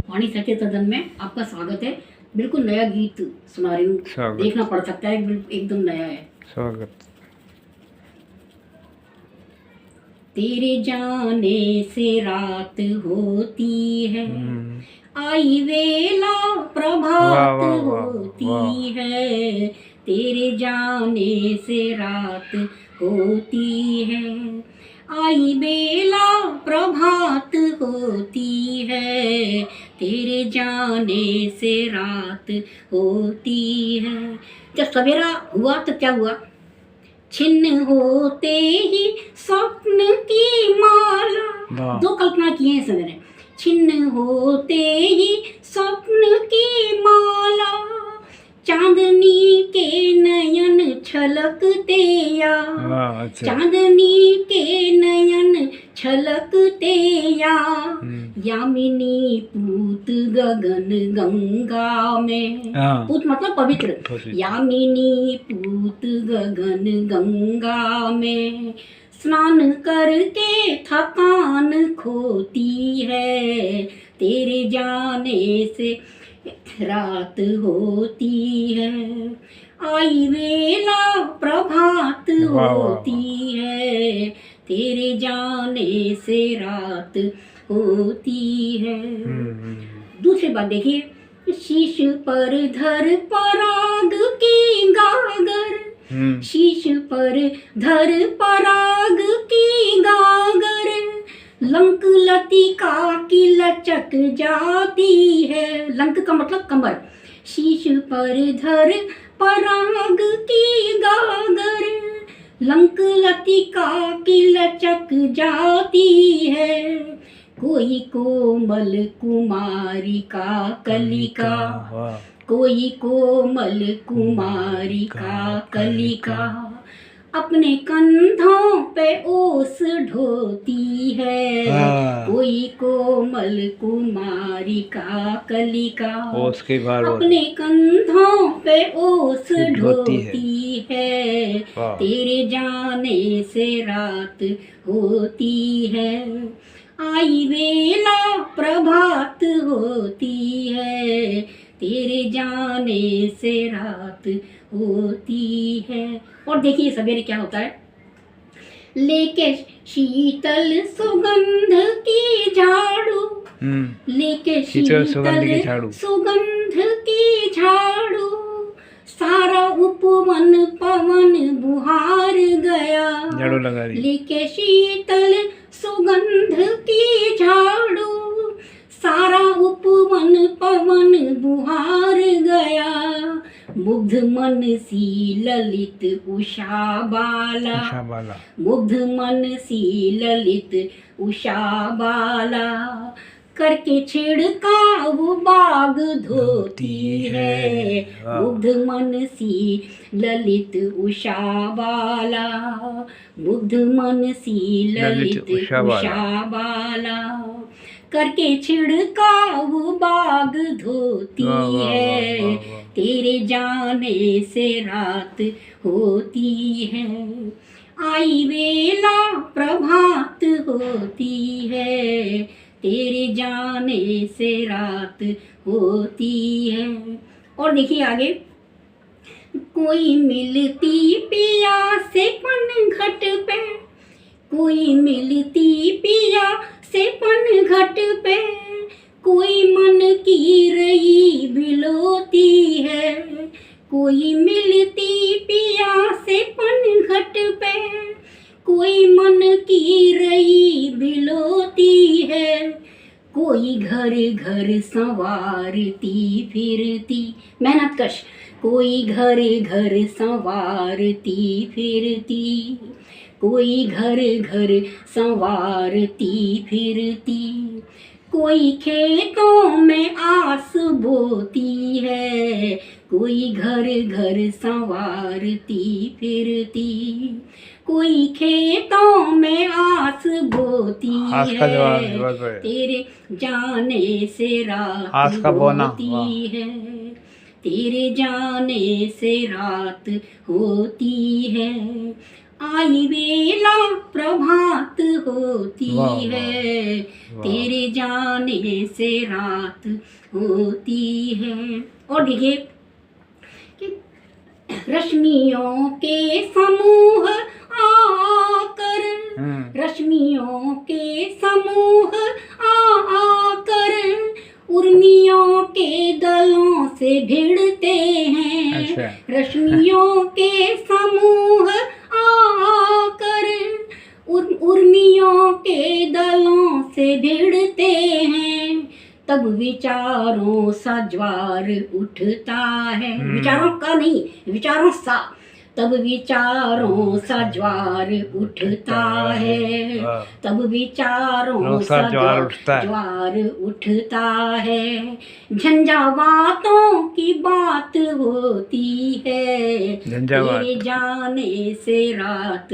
वाणी सत्य सदन में आपका स्वागत है। बिल्कुल नया गीत सुना रही हूँ, देखना पड़ सकता है, एकदम नया है। स्वागत। तेरे जाने से रात होती है, आई वेला प्रभात होती है। तेरे जाने से रात होती है, आई बेला प्रभात होती है। तेरे जाने से रात होती है। जब सवेरा हुआ तो क्या हुआ, छिन्न होते ही स्वप्न की माला। दो कल्पना किए हैं सवेरे। छिन्न होते ही स्वप्न की माला, चांदनी के नयन छलकते या, चांदनी के नयन छलकते या। यामिनी पूत गगन गंगा में, पूत मतलब पवित्र। यामिनी पूत गगन गंगा में, स्नान करके थकान खोती है। तेरे जाने से रात होती है, आई वेला प्रभात होती है। तेरे जाने से रात होती है। दूसरी बात देखिए, शीश पर धर पराग की गागर, शीश पर धर पराग की गागर, लंक लतिका की लचक जाती है। लंक का मतलब कमर। शीश पर धर पराग की गागर, लंक लतिका की लचक जाती है। कोई कोमल कुमारी का कलिका, कोई कोमल कुमारी का कलिका, अपने कंधों पे ओस ढोती है। कोई कोमल कुमारी का कलिका, अपने कंधों पे ओस ढोती है। तेरे जाने से रात होती है, आई वेला प्रभात होती है। तेरे जाने से रात होती है। और देखिए सवेरे क्या होता है, लेके शीतल सुगंध की झाड़ू, लेके शीतल सुगंध की झाड़ू, सारा उपवन पवन बुहार गया। झाड़ू लगा रही, लेके शीतल सुगंध की झाड़ू, सारा उपवन पवन बुहार गया। मुग्ध मन सी ललित उषा बाला, मुग्ध मन सी ललित उषा बाला, करके छिड़काव बाग धोती है। मुग्ध मन सी ललित उषा बाला, मुग्ध मन सी ललित उषा बाला, करके छिड़काव बाग धोती है। तेरे जाने से रात होती है, आई वेला प्रभात होती है। तेरे जाने से रात होती है। और देखिए आगे, कोई मिलती पिया से पन घट पे, कोई मिलती पिया से पन घट पे, कोई मन की रही बिलोती है। कोई मिलती पिया से पन घट पे, कोई मन की रही बिलोती है। कोई घर घर संवारती फिरती, मेहनत कश, कोई घर घर संवारती फिरती, कोई घर घर संवारती फिरती, कोई खेतों में आस बोती है। कोई घर घर संवारती फिरती, कोई खेतों में आस बोती है। तेरे जाने से रात होती है, तेरे जाने से रात होती है, आई बेला प्रभात होती है, तेरे जाने से रात होती है। और देखिए कि रश्मियों के समूह आकर, रश्मियों के समूह आकर उर्मियों के दलों से भिड़ते हैं। रश्मियों के समूह आकर उर्मियों के दलों से भिड़ते हैं, तब विचारों सा ज्वार उठता है। विचारों का नहीं, विचारों सा। तब विचारों सा ज्वार उठता है, तब विचारों सा ज्वार उठता है। झंझावातों की बात होती है, तेरे जाने से रात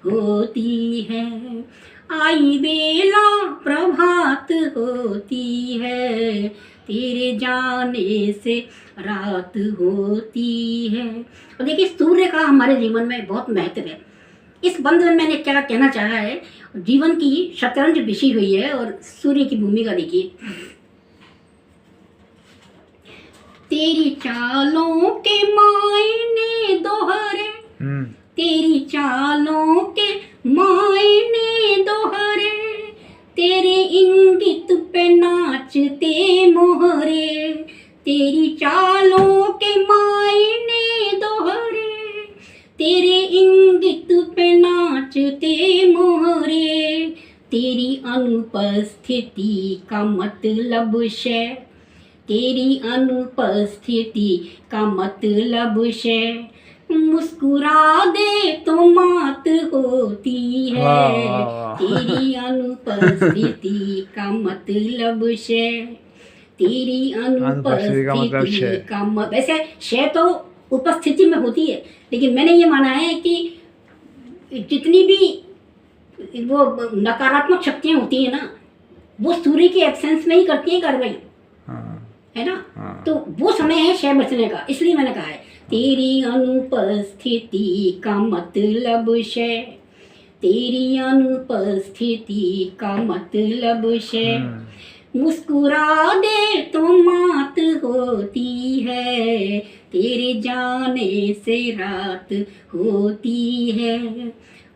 होती है। आई बेला प्रभात होती है, तेरे जाने से रात होती है। और देखिए सूर्य का हमारे जीवन में बहुत महत्व है। इस बंद में मैंने क्या कहना चाहा है, जीवन की शतरंज बिछी हुई है और सूर्य की भूमिका देखिए। तेरी चालों के मायने दोहरे, तेरी चालों के मायने दोहरे, तेरे इंगित पे नाचते मोहरे। तेरी चालों के मायने दोहरे, तेरे इंगित पे नाचते मोहरे। तेरी अनुपस्थिति का मतलब शे, तेरी अनुपस्थिति का मतलब शे। मुस्कुरा दे तो मात होती है, तेरी अनुपस्थिति का मतलब शे, तेरी अनुपस्थिति का वैसे शे तो उपस्थिति में होती है, लेकिन मैंने ये माना है कि जितनी भी वो नकारात्मक शक्तियाँ होती हैं ना, वो सूर्य के एब्सेंस में ही करती हैं कार्रवाई, है ना। तो वो समय है शय बचने का, इसलिए मैंने कहा है तेरी अनुपस्थिति का मतलब शय, तेरी अनुपस्थिति का मतलब शय। मुस्कुरा दे तो मात होती है, तेरे जाने से रात होती है।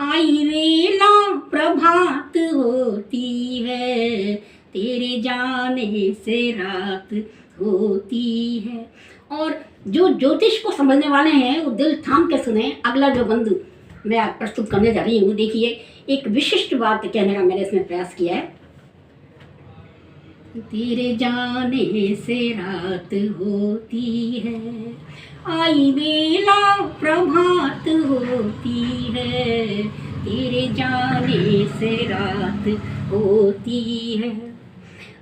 आई वेला प्रभात होती है, तेरे जाने से रात होती है। और जो ज्योतिष को समझने वाले हैं वो दिल थाम के सुने। अगला जो बंधु मैं प्रस्तुत करने जा रही हूँ, देखिए एक विशिष्ट बात कहने का मैंने इसमें प्रयास किया है। तेरे जाने से रात होती है, आई बेला प्रभात होती है, तेरे जाने से रात होती है।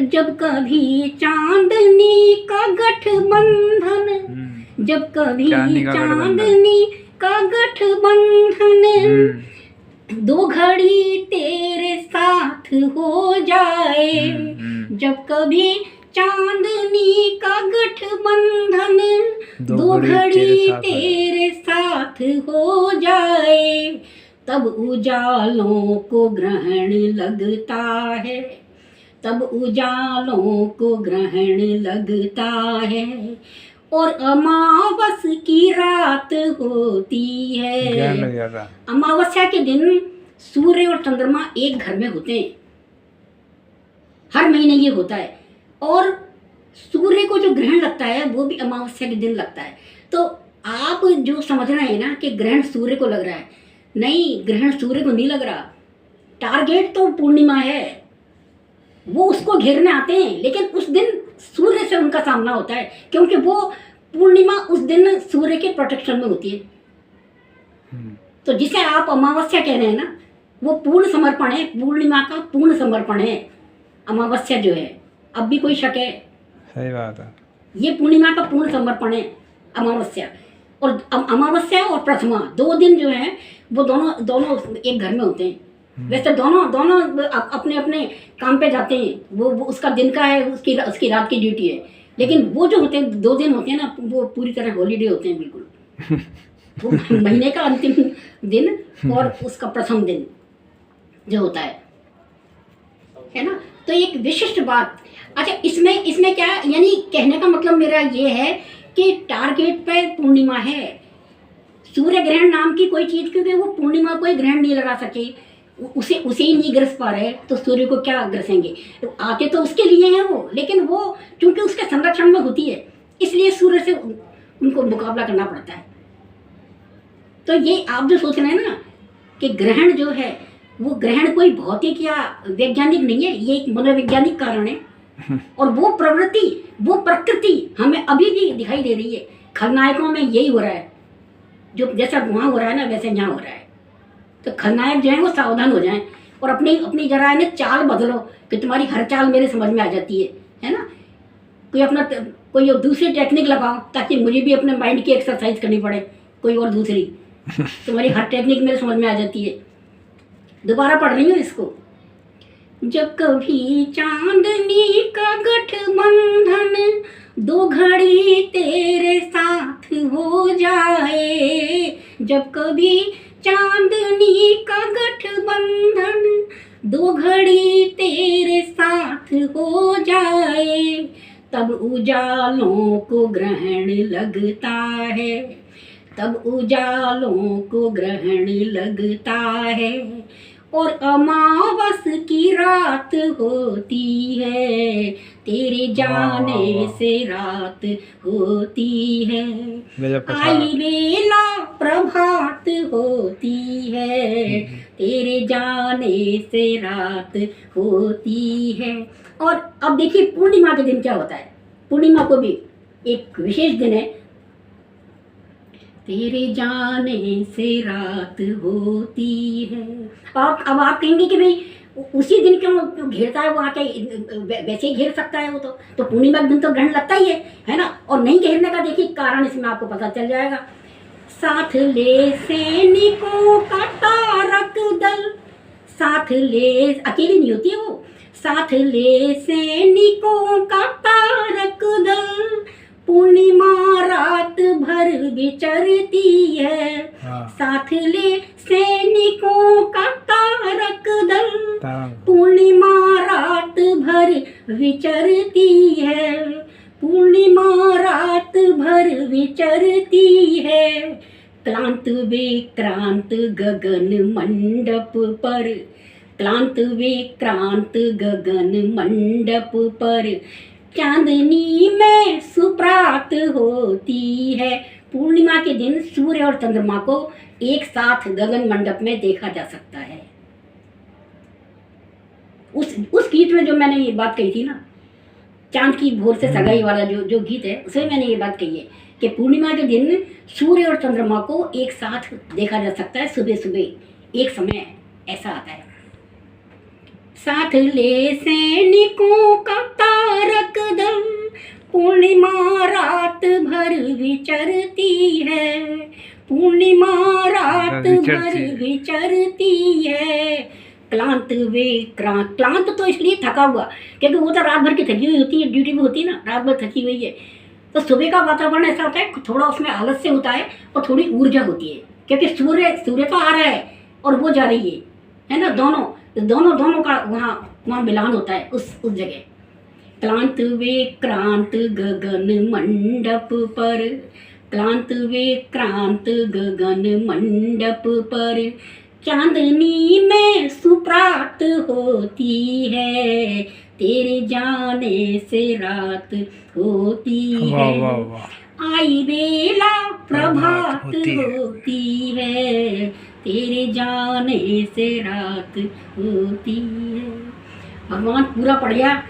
जब कभी चांदनी का गठबंधन, जब कभी चांदनी का गठबंधन, दो घड़ी तेरे साथ हो जाए। जब कभी चांदनी का गठबंधन, दो घड़ी तेरे साथ हो जाए, तब उजालों को ग्रहण लगता है, तब उजालों को ग्रहण लगता है। और अमावस की रात होती है। अमावस्या के दिन सूर्य और चंद्रमा एक घर में होते हैं, हर महीने ये होता है। और सूर्य को जो ग्रहण लगता है वो भी अमावस्या के दिन लगता है। तो आप जो समझ रहे हैं ना कि ग्रहण सूर्य को लग रहा है, नहीं, ग्रहण सूर्य को नहीं लग रहा। टारगेट तो पूर्णिमा है, वो उसको घेरने आते हैं, लेकिन उस दिन सूर्य से उनका सामना होता है, क्योंकि वो पूर्णिमा उस दिन सूर्य के प्रोटेक्शन में होती है। तो जिसे आप अमावस्या कह रहे हैं ना, वो पूर्ण समर्पण है, पूर्णिमा का पूर्ण समर्पण है अमावस्या जो है। अब भी कोई शक है? सही बात है, ये पूर्णिमा का पूर्ण समर्पण है अमावस्या। और अमावस्या और प्रथमा दो दिन जो है वो दोनों एक घर में होते हैं। वैसे दोनों अपने अपने काम पे जाते हैं, वो उसका दिन का है, उसकी रात की ड्यूटी है। लेकिन वो जो होते हैं 2 दिन होते हैं ना, वो पूरी तरह हॉलीडे होते हैं बिल्कुल। वो महीने का अंतिम दिन और उसका प्रथम दिन जो होता है ना। तो एक विशिष्ट बात। अच्छा, इसमें क्या, यानी कहने का मतलब मेरा ये है कि टारगेट पे पूर्णिमा है। सूर्य ग्रहण नाम की कोई चीज़, क्योंकि वो पूर्णिमा कोई ग्रहण नहीं लगा सके, उसे ही नहीं ग्रस पा रहे, तो सूर्य को क्या ग्रसेंगे। तो आते तो उसके लिए हैं वो, लेकिन वो क्योंकि उसके संरक्षण में होती है, इसलिए सूर्य से उनको मुकाबला करना पड़ता है। तो ये आप जो सोच रहे हैं ना कि ग्रहण जो है वो ग्रहण कोई भौतिक या वैज्ञानिक नहीं है, ये एक मनोवैज्ञानिक कारण है। और वो प्रवृत्ति, वो प्रकृति हमें अभी भी दिखाई दे रही है। खलनायकों में यही हो रहा है, जो जैसा वहाँ हो रहा है ना वैसे यहाँ हो रहा है। तो खलनायक जो है वो सावधान हो जाएं और अपनी जरा ने चाल बदलो कि तुम्हारी हर चाल मेरे समझ में आ जाती है ना। कोई दूसरी टेक्निक लगाओ ताकि मुझे भी अपने माइंड की एक्सरसाइज करनी पड़े, कोई और दूसरी। तुम्हारी हर टेक्निक मेरे समझ में आ जाती है। दोबारा पढ़ रही हूँ इसको। जब कभी चांदनी का गठबंधन दो घड़ी तेरे साथ हो जाए, जब कभी चांदनी का गठबंधन दो घड़ी तेरे साथ हो जाए, तब उजालों को ग्रहण लगता है, तब उजालों को ग्रहण लगता है, और अमावस की रात होती है, तेरे जाने से रात होती है, आई बेला प्रभात होती है, तेरे जाने से रात होती है। और अब देखिए पूर्णिमा के दिन क्या होता है। पूर्णिमा को भी एक विशेष दिन है, तेरे जाने से रात होती है। अब आप कहेंगे कि भाई उसी दिन क्यों घेरता है वो आके, वैसे ही घेर सकता है वो तो पूर्णिमा के दिन तो ग्रहण लगता ही है ना। और नहीं घेरने का देखिए कारण इसमें आपको पता चल जाएगा। साथ ले सैनिकों का तारक दल, साथ ले, अकेली नहीं होती है वो, साथ ले सैनिकों का तारक दल, पूर्णिमा रात भर विचरती है, साथ ले सैनिकों का तारक दल, पूर्णिमा रात भर विचरती है, पूर्णिमा रात भर विचरती है, क्लांत विक्रांत गगन मंडप पर, क्लांत विक्रांत गगन मंडप पर, चांदनी में सुप्रात होती है। पूर्णिमा के दिन सूर्य और चंद्रमा को एक साथ गगन मंडप में देखा जा सकता है। उस गीत में जो मैंने ये बात कही थी ना, चांद की भोर से सगाई वाला जो गीत है, उसमें मैंने ये बात कही है कि पूर्णिमा के दिन सूर्य और चंद्रमा को एक साथ देखा जा सकता है। सुबह सुबह एक समय ऐसा आता है। साथ ले सैनिकों का तारक दल, पूर्णिमा रात भर विचरती है, पूर्णिमा रात भर विचरती है, क्लांत विक्रांत, क्लांत तो इसलिए थका हुआ क्योंकि वो तो रात भर की थकी हुई होती है, ड्यूटी भी होती है ना, रात भर थकी हुई है। तो सुबह का वातावरण ऐसा होता है, थोड़ा उसमें आलस्य होता है और थोड़ी ऊर्जा होती है, क्योंकि सूर्य तो आ रहा है और वो जा रही है ना। दोनों का वहाँ मिलान होता है उस जगह। क्लांत विक्रांत गगन मंडप पर, क्लांत विक्रांत गगन मंडप पर, चांदनी में सुप्रात होती है, तेरे जाने से रात होती है, आई बेला प्रभात होती है, तेरे जाने से रात होती है। भगवान पूरा पढ़ गया।